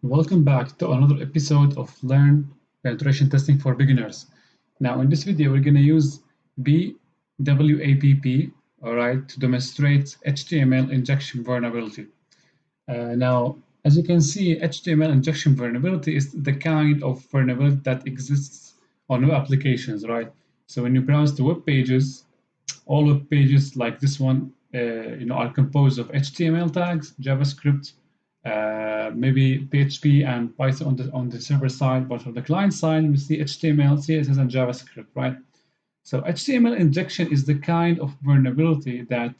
Welcome back to another episode of Learn Penetration Testing for Beginners. Now, in this video, we're going to use BWAPP, alright, to demonstrate HTML injection vulnerability. Now, as you can see, HTML injection vulnerability is the kind of vulnerability that exists on web applications, right? So when you browse the web pages, all web pages like this one, are composed of HTML tags, JavaScript, maybe PHP and Python on the server side, but on the client side, we see HTML, CSS, and JavaScript, right? So HTML injection is the kind of vulnerability that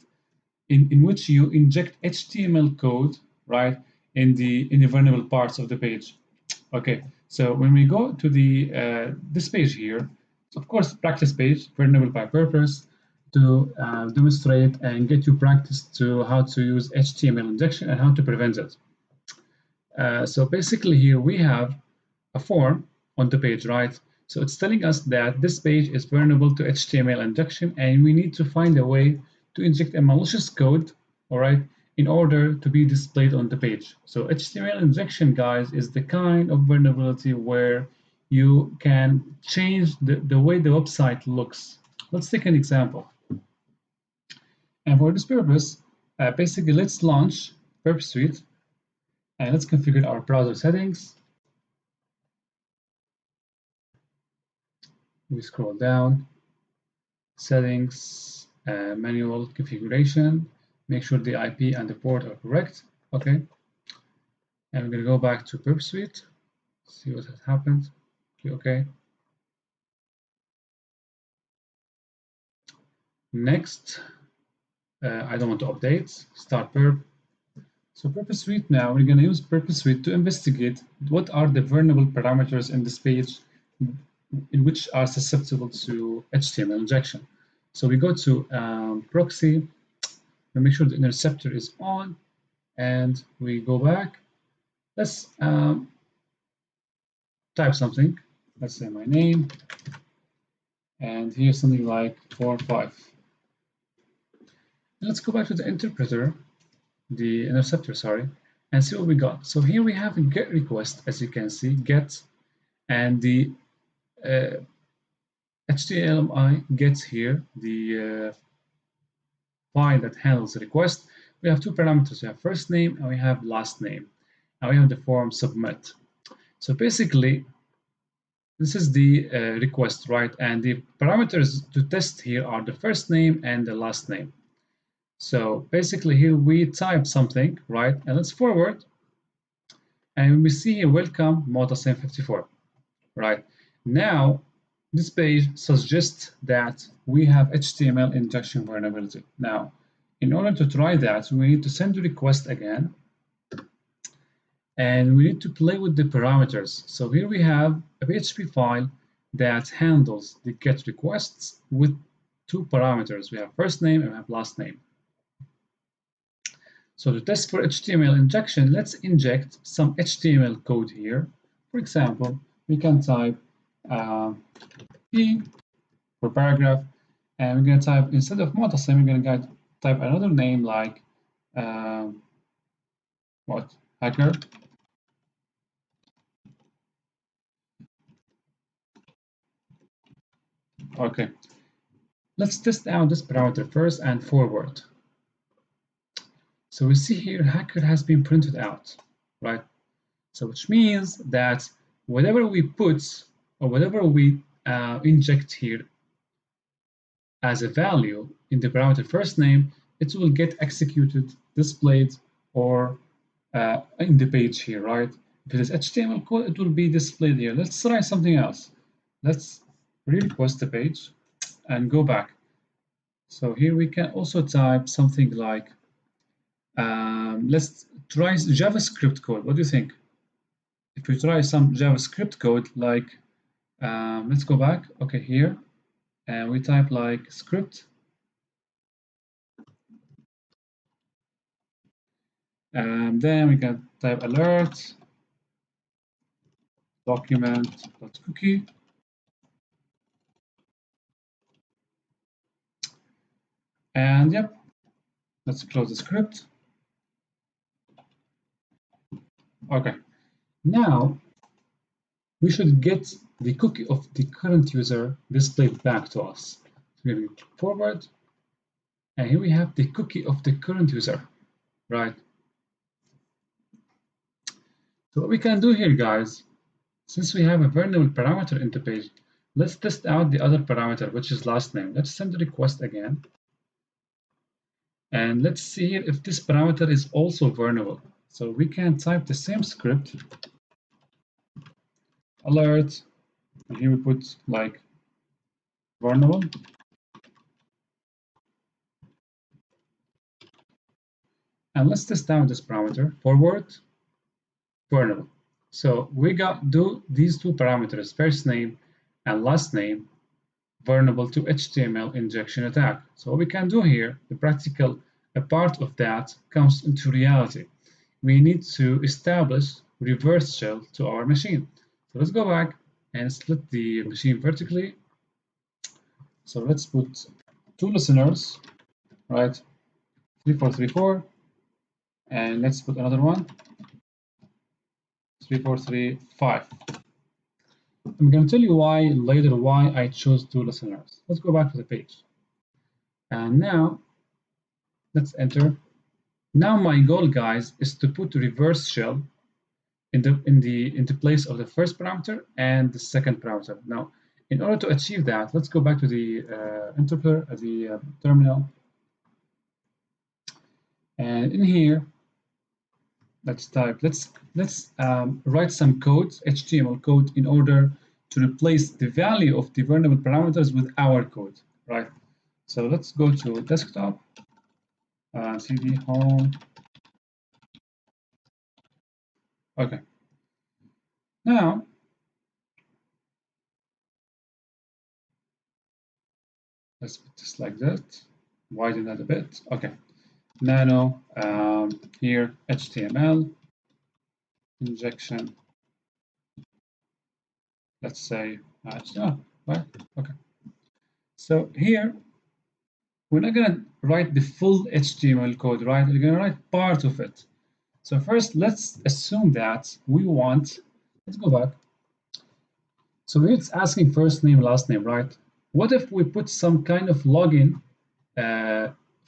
in which you inject HTML code, right, in the vulnerable parts of the page. Okay, so when we go to the this page here, of course, practice page, vulnerable by purpose, to demonstrate and get you practice to how to use HTML injection and how to prevent it. So basically here we have a form on the page, right? So it's telling us that this page is vulnerable to HTML injection and we need to find a way to inject a malicious code, all right, in order to be displayed on the page. So HTML injection, guys, is the kind of vulnerability where you can change the way the website looks. Let's take an example. And for this purpose, basically, let's launch Purp Suite. And let's configure our browser settings. We scroll down, settings, manual configuration, make sure the IP and the port are correct. Okay. And we're going to go back to Purp Suite, see what has happened. Okay. Next, I don't want to update, start Purp. So Purp Suite now, we're going to use Purp Suite to investigate what are the vulnerable parameters in this page in which are susceptible to HTML injection. So we go to proxy, we make sure the interceptor is on, and we go back. Let's type something. Let's say my name, and here's something like 4.5. Let's go back to the interpreter, the interceptor, sorry, and see what we got. So here we have a GET request, as you can see, GET, and the HTML gets here the file that handles the request. We have two parameters. We have first name and we have last name. And we have the form submit. So basically, this is the request, right? And the parameters to test here are the first name and the last name. So basically here we type something, right? And let's forward. And we see here, welcome, model 54, right? Now, this page suggests that we have HTML injection vulnerability. Now, in order to try that, we need to send the request again, and we need to play with the parameters. So here we have a PHP file that handles the GET requests with two parameters. We have first name and we have last name. So to test for HTML injection, let's inject some HTML code here. For example, we can type P for paragraph, and we're going to type, instead of Motasem, we're going to type another name like hacker. Okay, let's test out this parameter first and forward. So we see here hacker has been printed out, right? So which means that whatever we put or whatever we inject here as a value in the parameter first name, it will get executed, displayed, or in the page here, right? If it is HTML code, it will be displayed here. Let's try something else. Let's re-request the page and go back. So here we can also type something like, let's try JavaScript code. What do you think? If we try some JavaScript code, like, let's go back, okay, here, and we type like script, and then we can type alert, document.cookie, and yep, let's close the script. Okay, Now we should get the cookie of the current user displayed back to us. So we're going to click forward, and here we have the cookie of the current user, right? So what we can do here, guys, since we have a variable parameter in the page, let's test out the other parameter, which is last name. Let's send the request again. And let's see here if this parameter is also vulnerable. So we can type the same script, alert, and here we put like vulnerable. And let's test out this parameter, forward, vulnerable. So we got these two parameters, first name and last name, vulnerable to HTML injection attack. So what we can do here, the practical a part of that comes into reality. We need to establish reverse shell to our machine. So let's go back and split the machine vertically. So let's put two listeners, right? 3434, and let's put another one, 3435. I'm going to tell you later why I chose two listeners. Let's go back to the page. And now let's enter. Now my goal, guys, is to put reverse shell into place of the first parameter and the second parameter. Now, in order to achieve that, let's go back to the interpreter, the terminal, and in here, let's write some code, HTML code, in order to replace the value of the vulnerable parameters with our code, right? So let's go to desktop, cd home. Okay. Now, let's put this like that, widen that a bit. Okay. Nano, here, HTML, injection, let's say HTML, right? Okay. So here, we're not going to write the full HTML code, right? We're going to write part of it. So first, let's assume that we want, let's go back. So it's asking first name, last name, right? What if we put some kind of login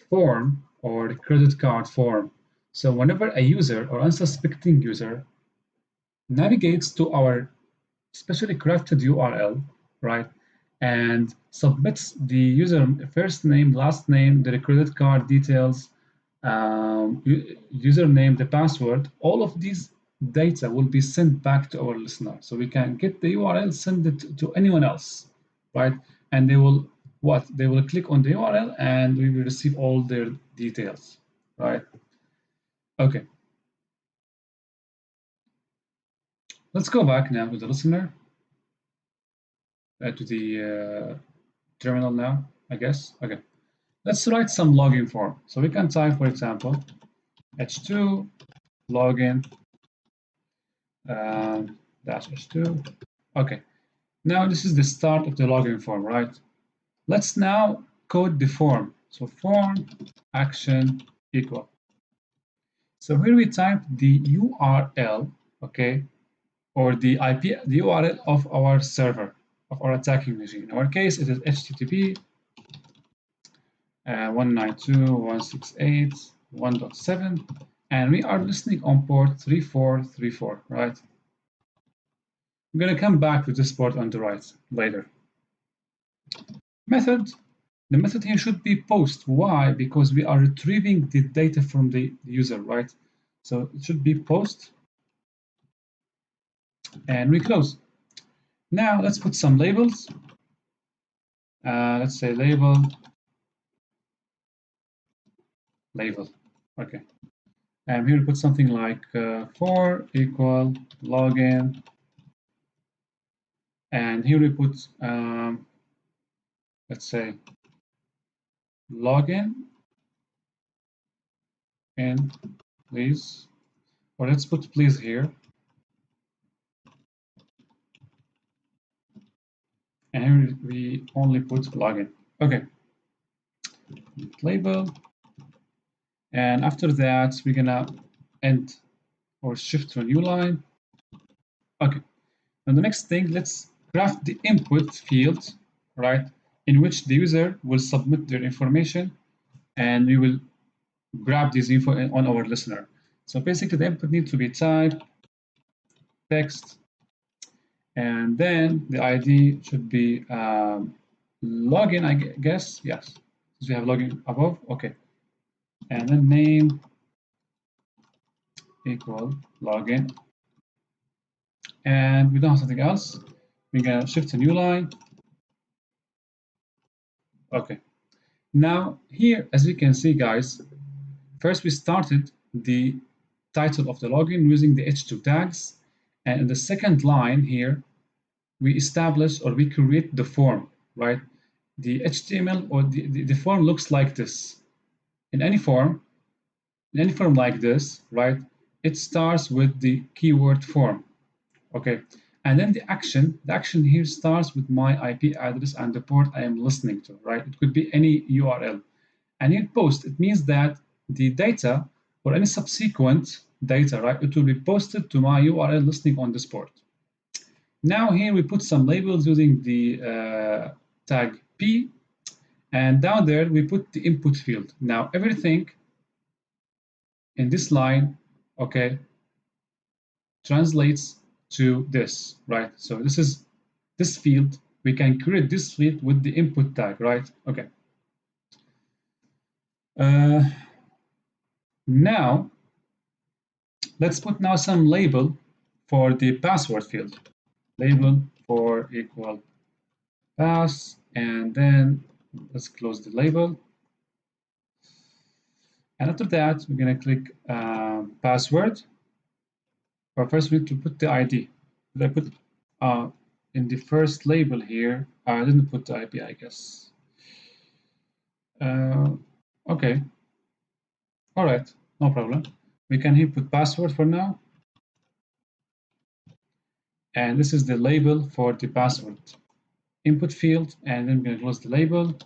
form or the credit card form? So whenever a user or unsuspecting user navigates to our specially crafted URL, right, and submits the user first name, last name, the credit card details, username, the password, all of these data will be sent back to our listener. So we can get the URL, send it to anyone else, right? And they will what? They will click on the URL and we will receive all their details, right? Okay. Let's go back now to the listener, to the terminal now, I guess. Okay. Let's write some login form. So we can type, for example, h2 login dash h2. Okay. Now this is the start of the login form, right? Let's now code the form. So form action equal. So here we type the URL, okay, or the IP, the URL of our server, of our attacking machine. In our case, it is HTTP 192.168.1.7, and we are listening on port 3434, right? I'm going to come back to this port on the right later. Method. The method here should be post. Why? Because we are retrieving the data from the user, right? So it should be post, and we close. Now let's put some labels. Let's say label. Okay. And here we put something like for equal login. And here we put, let's say, login in, please. Or let's put please here. And here we only put login. Okay. Label. And after that, we're gonna end or shift to a new line. Okay. And the next thing, let's craft the input field, right, in which the user will submit their information, and we will grab this info on our listener. So basically, the input needs to be type, text, and then the ID should be login, I guess. Yes, since we have login above. Okay, and then name equal login, and we don't have something else. We're gonna shift a new line. Okay. Now here, as you can see, guys, first we started the title of the login using the h2 tags, and in the second line here, we establish or we create the form, right? The HTML or the form looks like this. In any form, like this, right? It starts with the keyword form, okay? And then the action here starts with my IP address and the port I am listening to, right? It could be any URL. And here post, it means that the data or any subsequent data, right? It will be posted to my URL listening on this port. Now here we put some labels using the tag P, and down there we put the input field. Now everything in this line, okay, translates to this, right? So this is this field. We can create this field with the input tag, right? Okay. Now let's put now some label for the password field. Label for equal pass, and then let's close the label. And after that, we're going to click password. But first, we need to put the ID. Did I put in the first label here? I didn't put the IP, I guess. Okay. All right. No problem. We can here put password for now. And this is the label for the password input field. And then we're going to close the label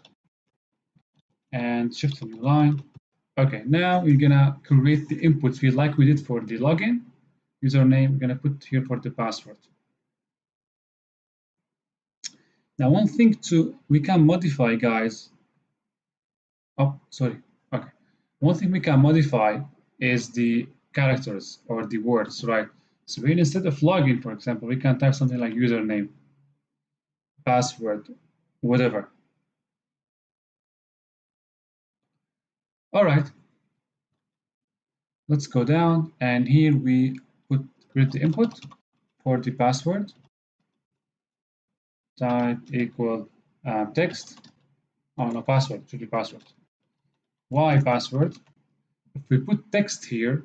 and shift to new line. Okay, now we're gonna create the input field like we did for the login. Username, we're gonna put here for the password. Now, one thing we can modify, guys. Oh, sorry. Okay. One thing we can modify is the characters or the words, right? So here instead of login, for example, we can type something like username, password, whatever. All right. Let's go down, and here we create the input for the password. Type equal text. Oh, no, password, should be password. Why password? If we put text here,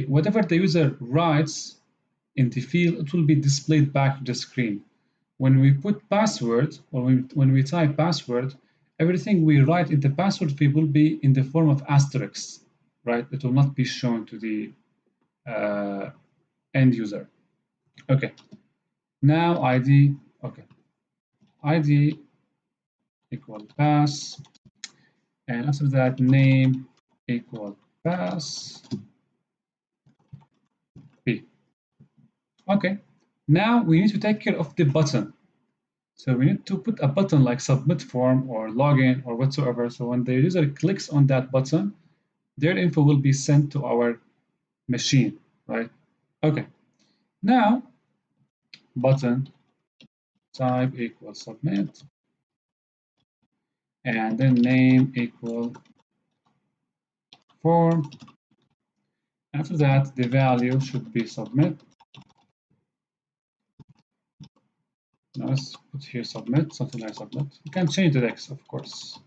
whatever the user writes in the field, it will be displayed back to the screen. When we put password, or when we type password, everything we write in the password field will be in the form of asterisks, right? It will not be shown to the end user. Okay. Now ID, okay. ID equal pass, and after that name equal pass P. Okay, now we need to take care of the button. So we need to put a button like submit form or login or whatsoever. So when the user clicks on that button, their info will be sent to our machine, right? Okay, now button type equal submit, and then name equal form. After that, the value should be submit. Now let's put here submit, something like submit. You can change the text, of course,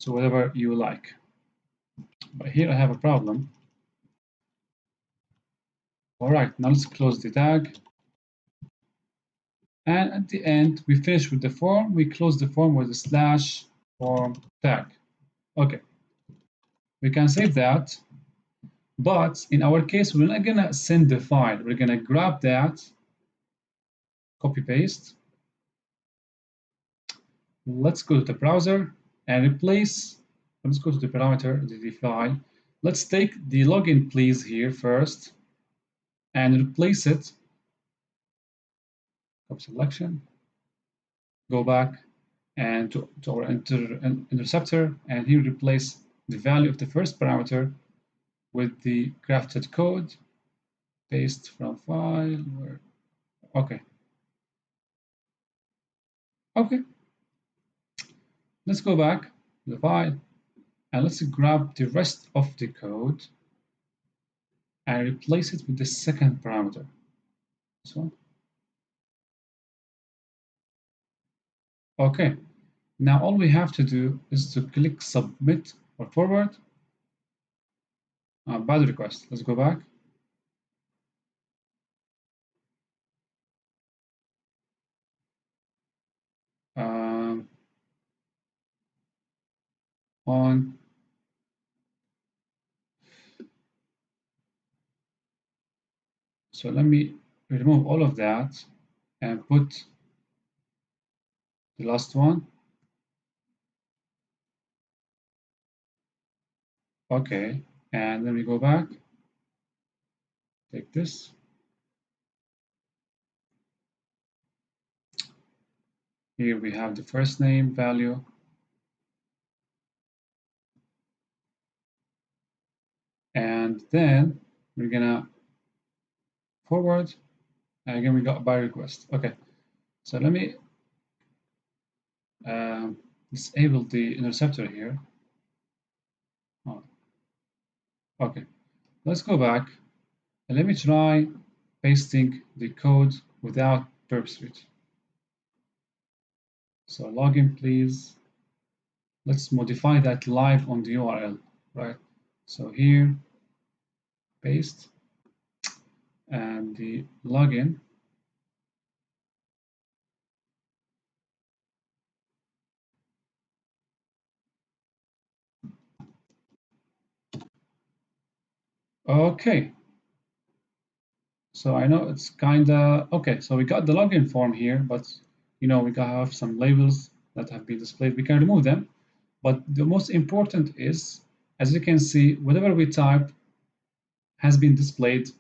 to whatever you like. But here I have a problem. All right, now let's close the tag. And at the end, we finish with the form. We close the form with a slash form tag. Okay, we can save that. But in our case, we're not gonna send the file. We're gonna grab that, copy paste. Let's go to the browser and replace. Let's go to the parameter, the file. Let's take the login please here first, and replace it, of selection, go back and to our interceptor, and here replace the value of the first parameter with the crafted code, paste from file, okay. Okay, let's go back to the file and let's grab the rest of the code and replace it with the second parameter. This one. Okay, now all we have to do is to click submit or forward. Bad request. Let's go back. Um, on. So let me remove all of that and put the last one. Okay, and then we go back. Take this. Here we have the first name value. And then we're gonna forward. And again, we got by request. Okay, so let me disable the interceptor here. Oh, okay, let's go back and let me try pasting the code without Burp Suite. So login, please. Let's modify that live on the URL, right? So here, paste, and the login. Okay. So I know it's kinda okay. So we got the login form here, but we gotta have some labels that have been displayed. We can remove them, but the most important is, as you can see, whatever we type has been displayed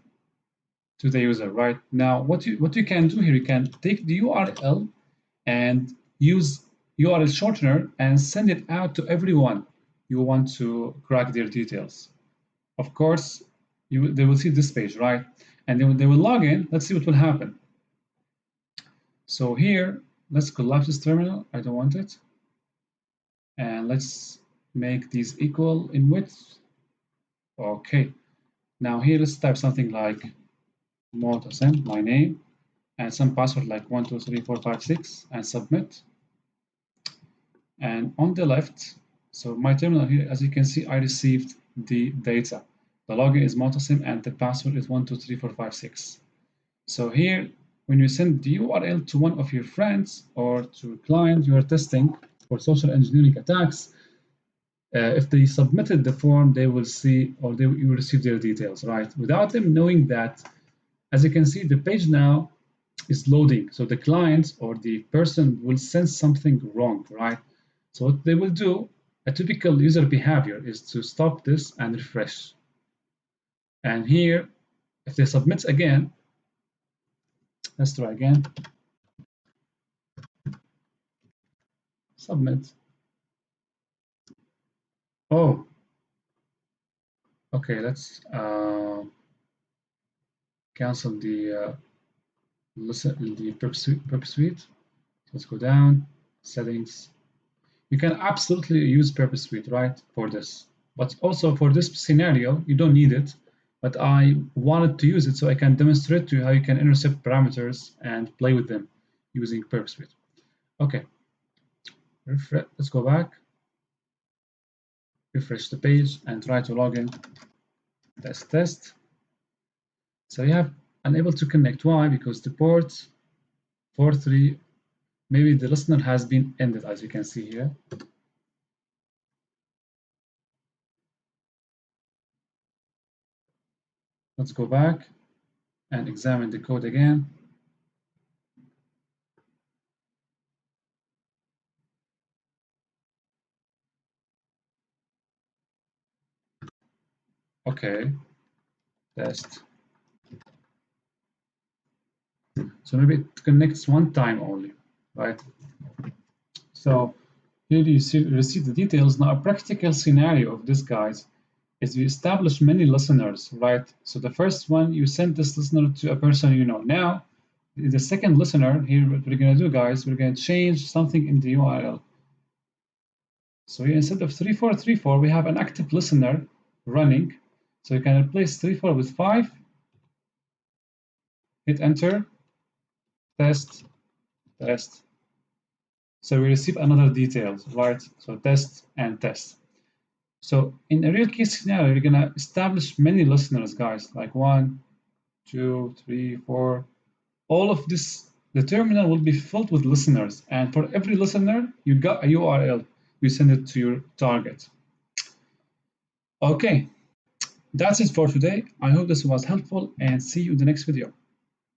to the user, right? Now, what you can do here, you can take the URL and use URL shortener and send it out to everyone you want to crack their details. Of course, they will see this page, right? And they will log in. Let's see what will happen. So here, let's collapse this terminal. I don't want it. And let's make these equal in width. Okay. Now here, let's type something like Motasem, my name, and some password like 123456 and submit. And on the left, so my terminal here, as you can see, I received the data. The login is Motasem and the password is 123456. So here, when you send the URL to one of your friends or to a client you are testing for social engineering attacks, if they submitted the form, they will see or you will receive their details, right? Without them knowing that, as you can see, the page now is loading. So the client or the person will sense something wrong, right? So what they will do, a typical user behavior is to stop this and refresh. And here, if they submit again, let's try again. Submit. Oh, okay, let's cancel the Purp Suite. Let's go down, settings. You can absolutely use Purp Suite, right, for this. But also for this scenario, you don't need it. But I wanted to use it so I can demonstrate to you how you can intercept parameters and play with them using Purp Suite. Okay, let's go back, refresh the page, and try to log in. Test. So you have unable to connect. Why? Because the port 43, maybe the listener has been ended, as you can see here. Let's go back and examine the code again. Okay, test. So maybe it connects one time only, right? So here you see, receive the details. Now, a practical scenario of this, guys, is you establish many listeners, right? So the first one, you send this listener to a person you know. Now, the second listener, here what we're going to do, guys, we're going to change something in the URL. So here, instead of 3434, we have an active listener running. So you can replace 34 with 5, hit enter, test, test. So we receive another details, right? So test and test. So in a real case scenario, you're gonna establish many listeners, guys, like 1, 2, 3, 4. All of this, the terminal will be filled with listeners. And for every listener, you got a URL. You send it to your target. Okay, that's it for today. I hope this was helpful and see you in the next video.